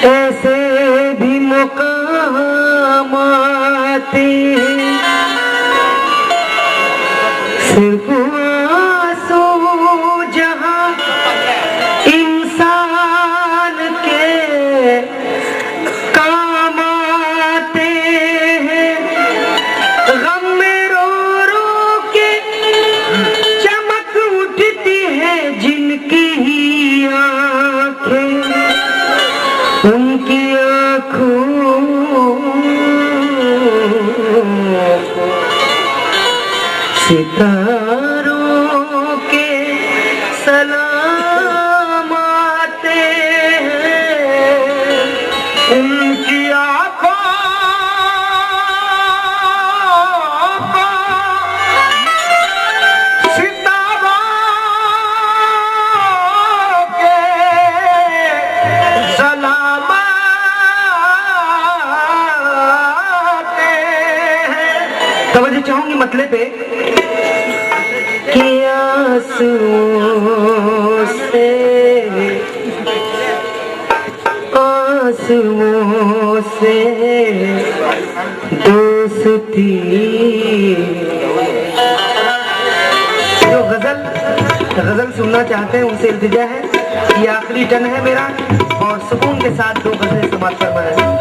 ऐसे भी मुकाम आते हैं सिर्फ आंसू जहां इंसान के काम आते हैं। गम में रो रो के चमक उठती है जिनकी ही आंखें, उनकी आँखों सितारों के सलाम आते हैं। उनकी आँखों को सितारों के सलाम आते हैं। तवज्जो चाहूंगी मतले पे कि आंसुओं से दोस्ती। जो गजल सुनना चाहते हैं उनसे इल्तिजा है, ये आखिरी टर्न है मेरा और सुकून के साथ 2 गजलें समाप्त फरमाएं।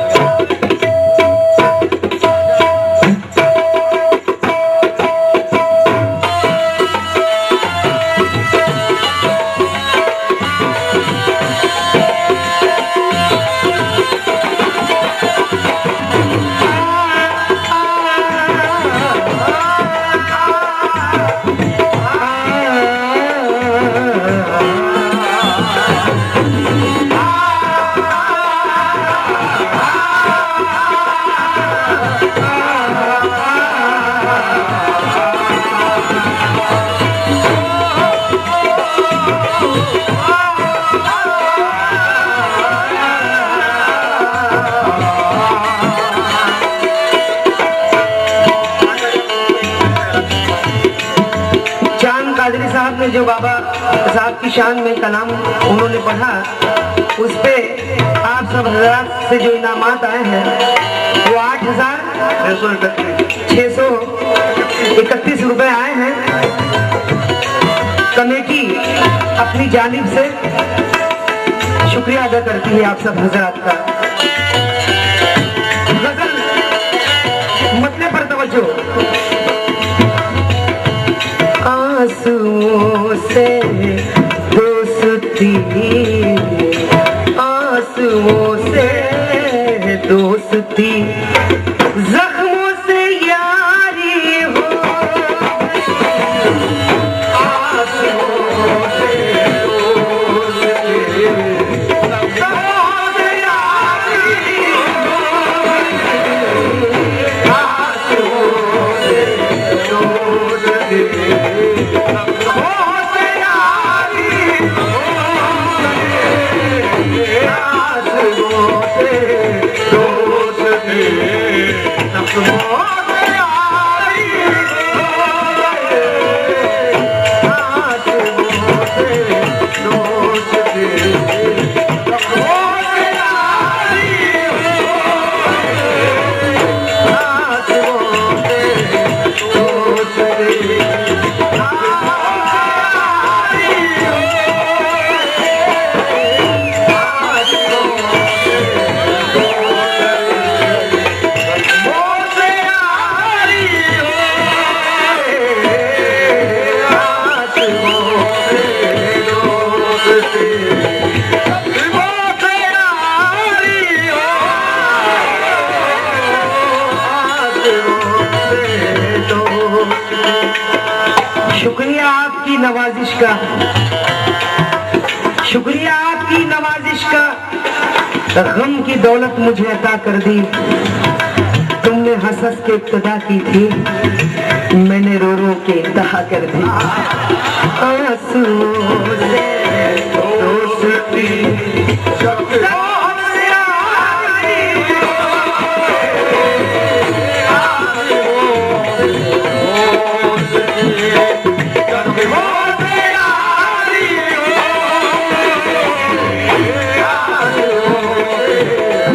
जो बाबा साहब की शान में कलाम उन्होंने पढ़ा, उस पे आप सब हजरात से जो इनामात आए हैं वो 8,631 रुपए आए हैं। कमेटी अपनी जानिब से शुक्रिया अदा करती है आप सब हजरात का। गजल मतले पर तवज्जो। आंसुओं से दोस्ती, आंसुओं से दोस्ती, जख्मों से यारी हो। आंसुओं से दोस्ती, जख्मों से यारी हो। आंसुओं से दोस्ती, शुक्रिया आपकी नवाजिश का, शुक्रिया आपकी नवाजिश का। गम की दौलत मुझे अता कर दी, तुमने हंस के इब्तिदा की थी, मैंने रो रो के इंतहा कर दी। आंसुओं से दोस्ती,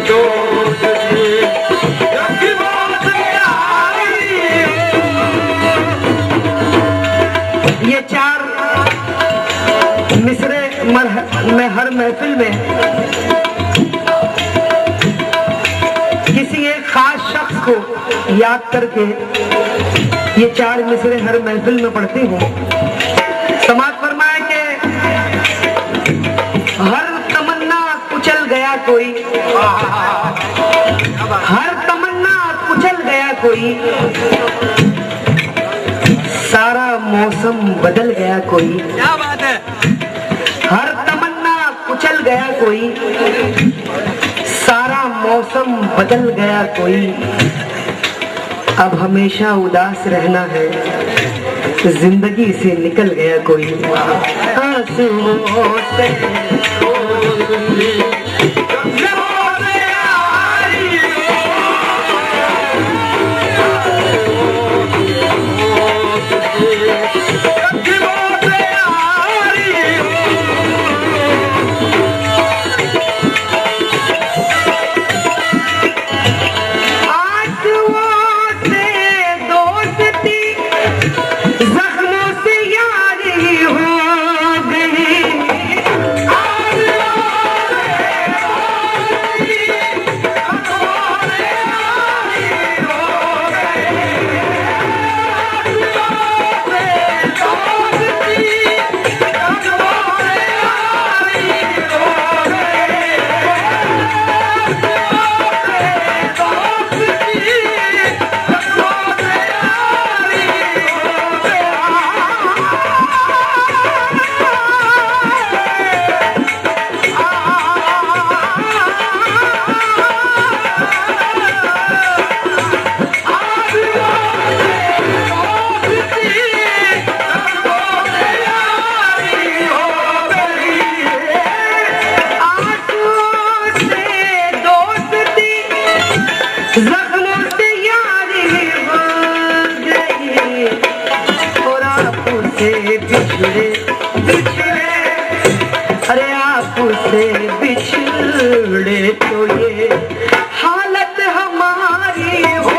ये चार मिसरे मैं हर महफिल में किसी एक खास शख्स को याद करके ये चार मिसरे हर महफिल में पढ़ती हूँ। समाज फरमाए कि हर तमन्ना कुचल गया कोई, हर तमन्ना कुचल गया कोई, सारा मौसम बदल गया कोई। क्या बात है। हर तमन्ना कुचल गया कोई, सारा मौसम बदल गया कोई। अब हमेशा उदास रहना है, जिंदगी से निकल गया कोई। आंसुओं से अरे आपसे बिछड़े तो ये हालत हमारी हो।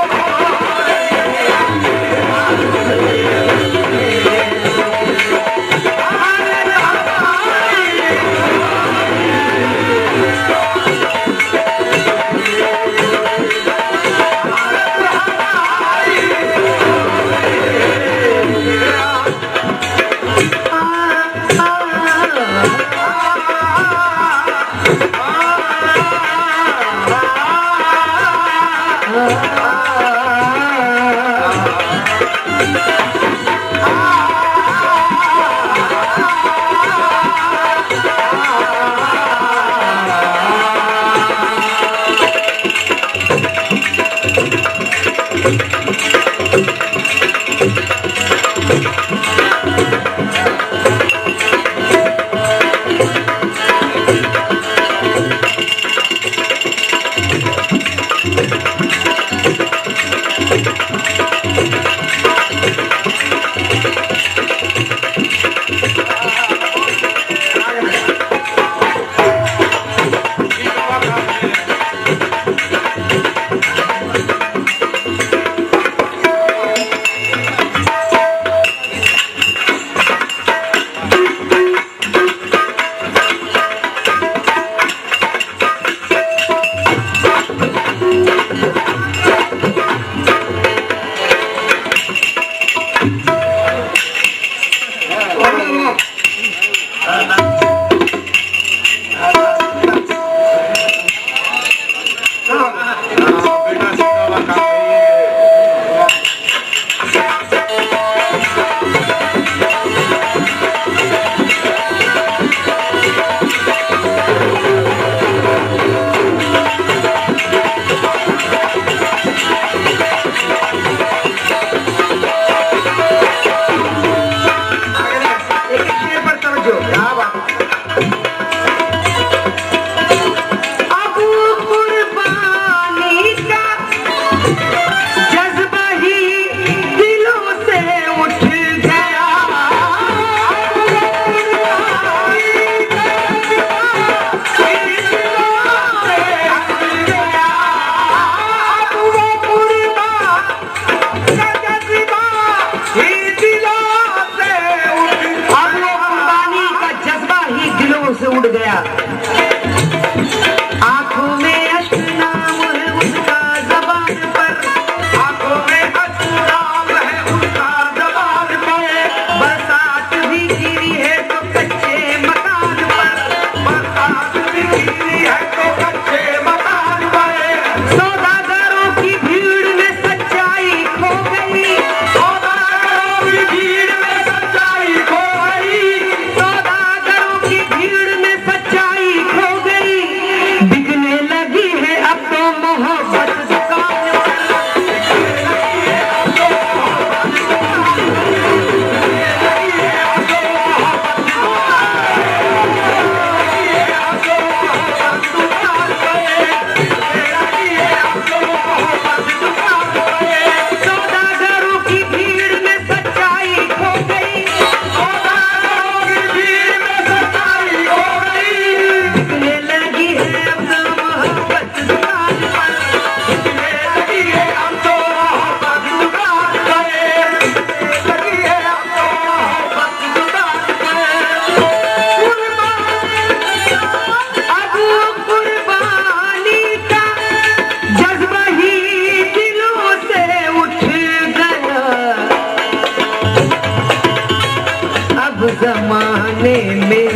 जमाने में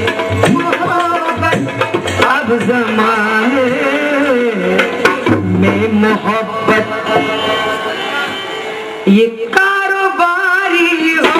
मोहब्बत, अब जमाने में मोहब्बत ये कारोबारी हो।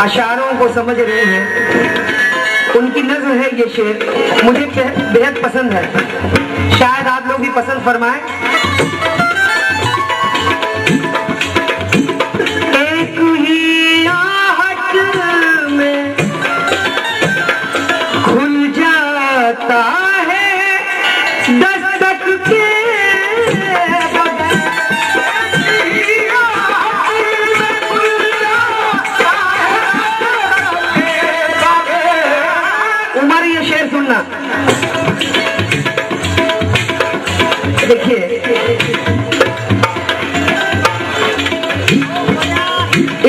अशारों को समझ रहे हैं, उनकी नज़्म है ये शेर, मुझे बेहद पसंद है, शायद आप लोग भी पसंद फरमाएं। एक ही आहट में खुल जाता है दस्तक के सुनना। देखिए,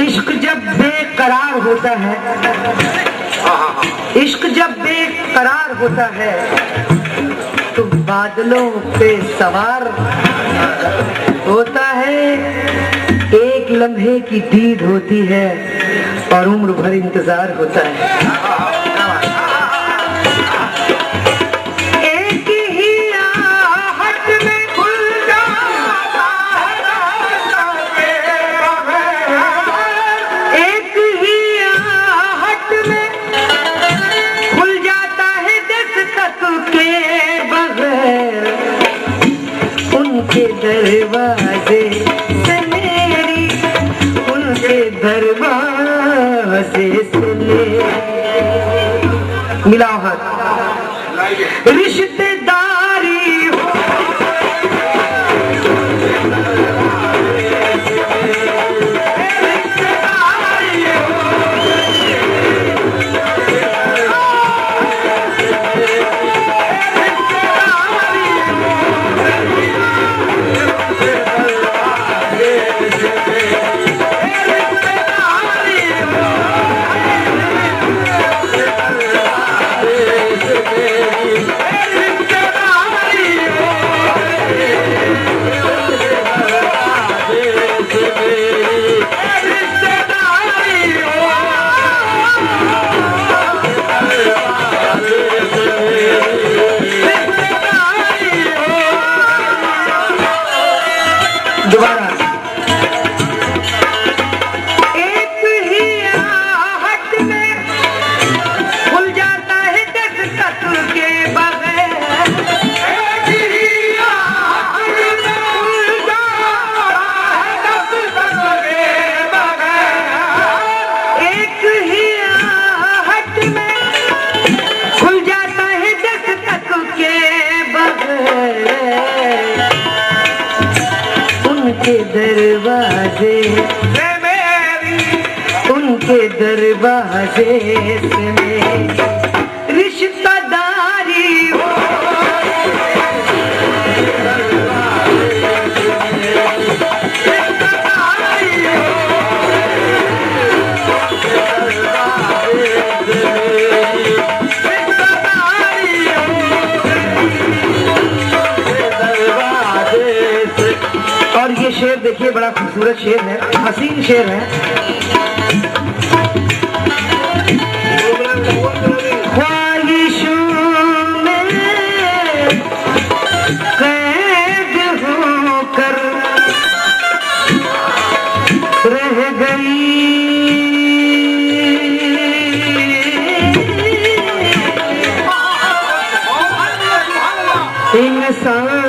इश्क जब बेकरार होता है, इश्क जब बेकरार होता है तो बादलों पे सवार होता है। एक लम्हे की दीद होती है और उम्र भर इंतजार होता है। दरवाजे से मेरी उनके दरवाजे से मिलाओ हाथ। रिश्तेदारी हो दोबारा। एक ही आहट में खुल जाता है दस्तक के बगैर, एक ही आहट में खुल जाता है दस्तक के बगैर, एक ही आहट में खुल जाता है दस्तक के बगैर। उनके दरवाजे से मेरी उनके दरवाजे से मेरी रिश्तेदारी हो। और ये शेर देखिए, बड़ा खूबसूरत शेर है, हसीन शेर है। ख्वाहिशों में कैद होकर रह गई इंसान,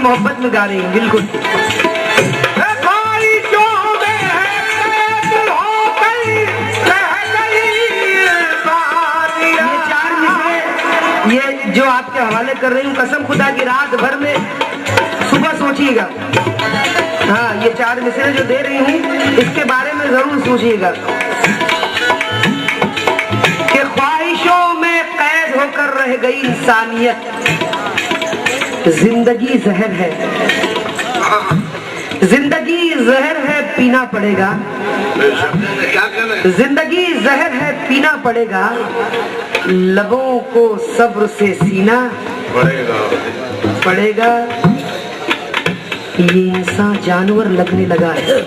मोहब्बत में गा रही हूँ। बिल्कुल ये जो आपके हवाले कर रही हूँ, कसम खुदा की रात भर में सुबह सोचिएगा। हाँ, ये 4 मिसरे जो दे रही हूँ इसके बारे में जरूर सोचिएगा कि ख्वाहिशों में कैद होकर रह गई इंसानियत, जिंदगी जहर है, जिंदगी जहर है पीना पड़ेगा, जिंदगी जहर है पीना पड़ेगा, लबों को सब्र से सीना पड़ेगा। ये इंसान जानवर लगने लगा है,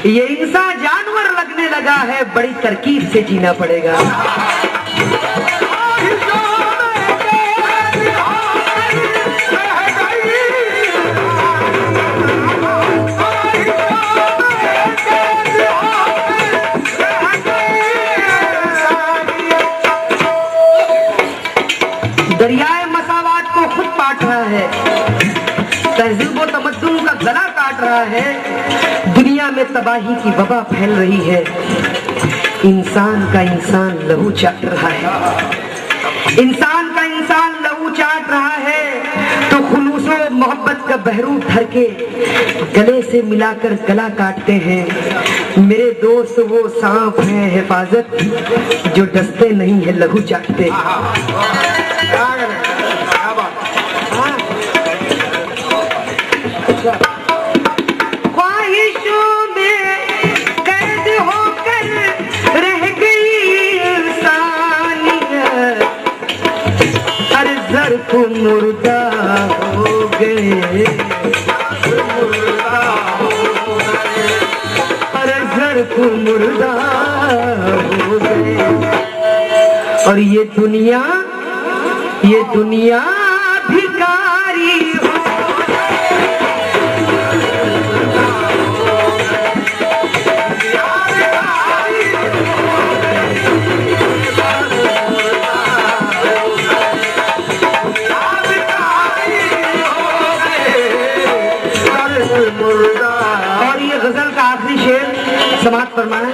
ये इंसान जानवर लगने लगा है, बड़ी तरकीब से जीना पड़ेगा। दरियाए मसावात को खुद पाट रहा है, तहजीब व तमद्दुन का गला काट रहा है, दुनिया में तबाही की वबा फैल रही है, इंसान का इंसान लहू चाट रहा है, इंसान का इंसान लहू चाट रहा है। तो खुलूसो मोहब्बत का बहरूद धर के गले से मिलाकर गला काटते हैं। मेरे दोस्त वो सांप है हिफाजत जो डसते नहीं है लहू चाटते। ख्वाहिशों में कैद होकर रह गई इंसानियत, हर ज़र्फ़ मुर्दा हो गए, हर ज़र्फ़ मुर्दा हो गए। और ये दुनिया भिखारी हो, और ये गजल का आखिरी शेर समाप्त फरमाना।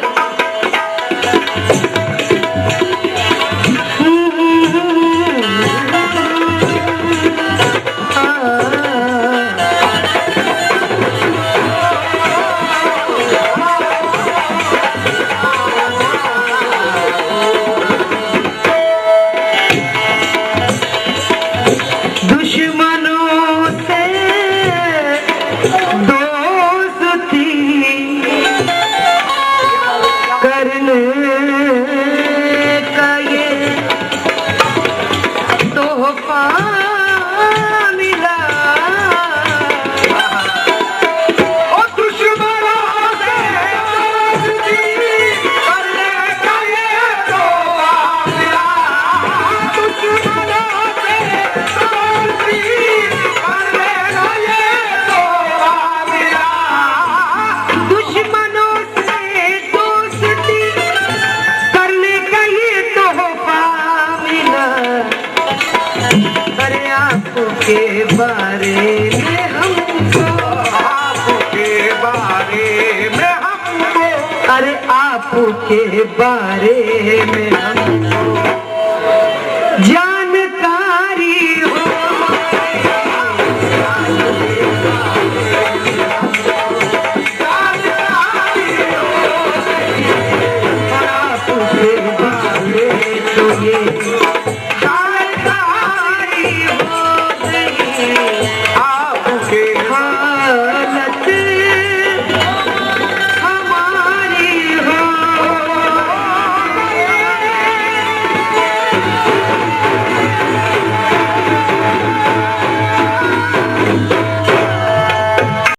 के बारे में हमको, आपके बारे में हमको, अरे आपके बारे में हमको